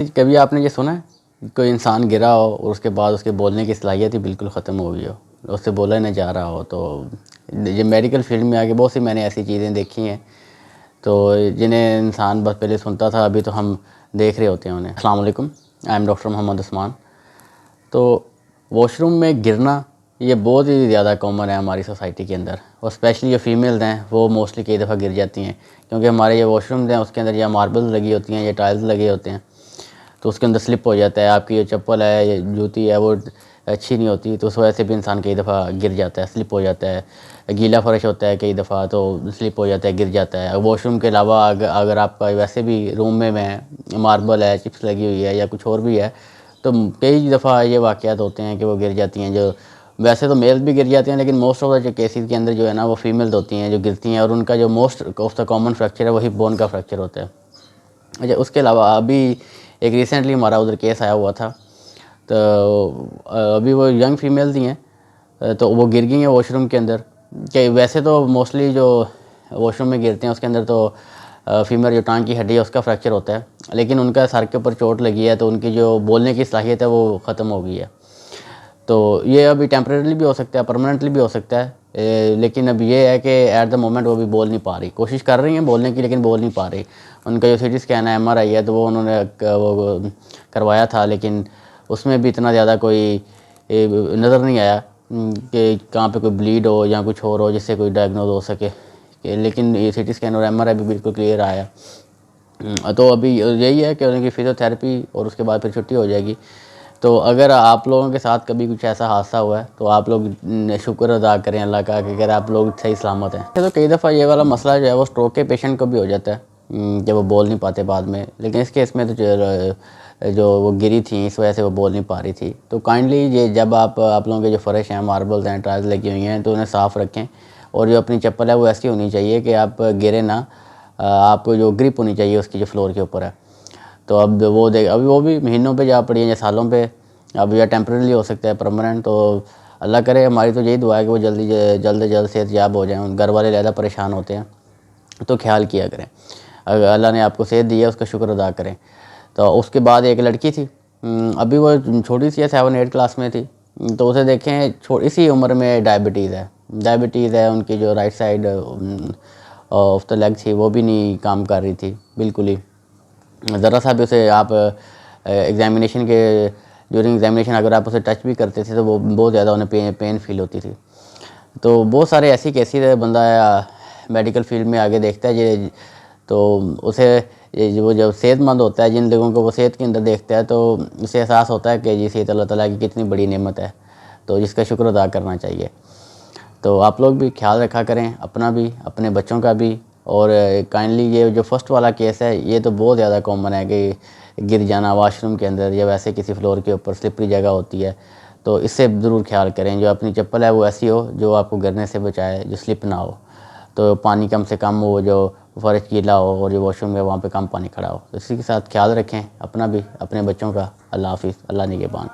کبھی آپ نے یہ سنا ہے کوئی انسان گرا ہو اور اس کے بعد اس کے بولنے کی صلاحیت ہی بالکل ختم ہو گئی ہو، اس سے بولا نہ جا رہا ہو؟ تو یہ میڈیکل فیلڈ میں آگے بہت سی میں نے ایسی چیزیں دیکھی ہیں تو جنہیں انسان بس پہلے سنتا تھا، ابھی تو ہم دیکھ رہے ہوتے ہیں انہیں۔ السلام علیکم، I am doctor Muhammad Usman. تو واش روم میں گرنا یہ بہت ہی زیادہ کامن ہے ہماری سوسائٹی کے اندر، اور اسپیشلی جو فیمیلز ہیں وہ موسٹلی کئی دفعہ گر جاتی ہیں، کیونکہ ہمارے یہ واش رومز ہیں اس کے اندر یا ماربلز لگی ہوتی ہیں یا ٹائلز لگے ہوتے ہیں، تو اس کے اندر سلپ ہو جاتا ہے۔ آپ کی جو چپل ہے یا جوتی ہے وہ اچھی نہیں ہوتی، تو اس وجہ سے بھی انسان کئی دفعہ گر جاتا ہے، سلپ ہو جاتا ہے۔ گیلا فرش ہوتا ہے کئی دفعہ تو سلپ ہو جاتا ہے، گر جاتا ہے۔ واش روم کے علاوہ اگر آپ کا ویسے بھی روم میں ماربل ہے، چپس لگی ہوئی ہے یا کچھ اور بھی ہے، تو کئی دفعہ یہ واقعات ہوتے ہیں کہ وہ گر جاتی ہیں۔ جو ویسے تو میل بھی گر جاتے ہیں، لیکن موسٹ آف دا جو کیسز کے اندر جو ہے نا وہ فیمیلز ہوتی ہیں جو گرتی ہیں، اور ان کا جو most of the common fracture ہے وہ ہپ بون کا فریکچر ہوتا ہے۔ اچھا، اس کے علاوہ ابھی ایک ریسنٹلی ہمارا ادھر کیس آیا ہوا تھا، تو ابھی وہ ینگ فیمیلز ہی ہیں، تو وہ گر گئی ہیں واش روم کے اندر۔ کہ ویسے تو موسٹلی جو واش روم میں گرتے ہیں اس کے اندر تو فیمر جو ٹانگ کی ہڈی ہے اس کا فریکچر ہوتا ہے، لیکن ان کا سر کے اوپر چوٹ لگی ہے تو ان کی جو بولنے کی صلاحیت ہے وہ ختم ہو گئی ہے۔ تو یہ ابھی ٹیمپریریلی بھی ہو سکتا ہے، پرماننٹلی بھی ہو سکتا ہے، لیکن اب یہ ہے کہ ایٹ دا مومنٹ وہ بھی بول نہیں پا رہی، کوشش کر رہی ہیں بولنے کی لیکن بول نہیں پا رہی۔ ان کا جو سی ٹی اسکین ہے، ایم آر آئی ہے، تو وہ انہوں نے وہ کروایا تھا، لیکن اس میں بھی اتنا زیادہ کوئی نظر نہیں آیا کہ کہاں پہ کوئی بلیڈ ہو یا کچھ اور ہو جس سے کوئی ڈائگنوز ہو سکے، لیکن یہ سی ٹی اسکین اور ایم آر آئی بھی بالکل کلیئر آیا۔ تو ابھی یہی ہے کہ ان کی فزیو تھیراپی اور اس کے بعد پھر چھٹی ہو جائے گی۔ تو اگر آپ لوگوں کے ساتھ کبھی کچھ ایسا حادثہ ہوا ہے تو آپ لوگ شکر ادا کریں اللہ کا کہ اگر آپ لوگ صحیح سلامت ہیں۔ تو کئی دفعہ یہ والا مسئلہ جو ہے وہ اسٹروک کے پیشنٹ کو بھی ہو جاتا ہے جب وہ بول نہیں پاتے بعد میں، لیکن اس کیس میں تو جو وہ گری تھیں اس وجہ سے وہ بول نہیں پا رہی تھی۔ تو کائنڈلی یہ جب آپ لوگوں کے جو فرش ہیں، ماربلز ہیں، ٹائلز لگی ہوئی ہیں، تو انہیں صاف رکھیں، اور جو اپنی چپل ہے وہ ایسی ہونی چاہیے کہ آپ گرے نہ، آپ کو جو گرپ ہونی چاہیے اس کی جو فلور کے اوپر ہے۔ تو ابھی وہ بھی مہینوں پہ جا پڑی ہیں یا سالوں پہ، اب یا ٹیمپریریلی ہو سکتا ہے، پرماننٹ۔ تو اللہ کرے، ہماری تو یہی دعا ہے کہ وہ جلد سے جلد صحت یاب ہو جائیں۔ گھر والے زیادہ پریشان ہوتے ہیں تو خیال کیا کریں، اگر اللہ نے آپ کو صحت دی ہے اس کا شکر ادا کریں۔ تو اس کے بعد ایک لڑکی تھی، ابھی وہ چھوٹی سی ہے، 7-8 کلاس میں تھی، تو اسے دیکھیں اسی عمر میں ڈائبٹیز ہے، ان کی جو right side of the league تھی وہ بھی نہیں کام کر رہی تھی بالکل ہی۔ ذرا سا بھی اسے آپ ایگزامینیشن کے ڈیورنگ ایگزامینیشن اگر آپ اسے ٹچ بھی کرتے تھے تو وہ بہت زیادہ انہیں پین فیل ہوتی تھی۔ تو بہت سارے ایسی کیسز ہے، بندہ میڈیکل فیلڈ میں آگے دیکھتا ہے تو اسے وہ جب صحت مند ہوتا ہے، جن لوگوں کو وہ صحت کے اندر دیکھتا ہے تو اسے احساس ہوتا ہے کہ جی صحت اللہ تعالیٰ کی کتنی بڑی نعمت ہے، تو جس کا شکر ادا کرنا چاہیے۔ تو آپ لوگ بھی خیال رکھا کریں، اپنا بھی، اپنے بچوں کا بھی۔ اور کائنڈلی یہ جو فرسٹ والا کیس ہے یہ تو بہت زیادہ کامن ہے کہ گر جانا واش روم کے اندر یا ویسے کسی فلور کے اوپر سلپری جگہ ہوتی ہے، تو اس سے ضرور خیال کریں۔ جو اپنی چپل ہے وہ ایسی ہو جو آپ کو گرنے سے بچائے، جو سلپ نہ ہو، تو پانی کم سے کم ہو، جو فرش گیلا ہو، اور جو واش روم ہے وہاں پہ کم پانی کھڑا ہو۔ تو اسی کے ساتھ خیال رکھیں اپنا بھی، اپنے بچوں کا۔ اللہ حافظ، اللہ نگہبان۔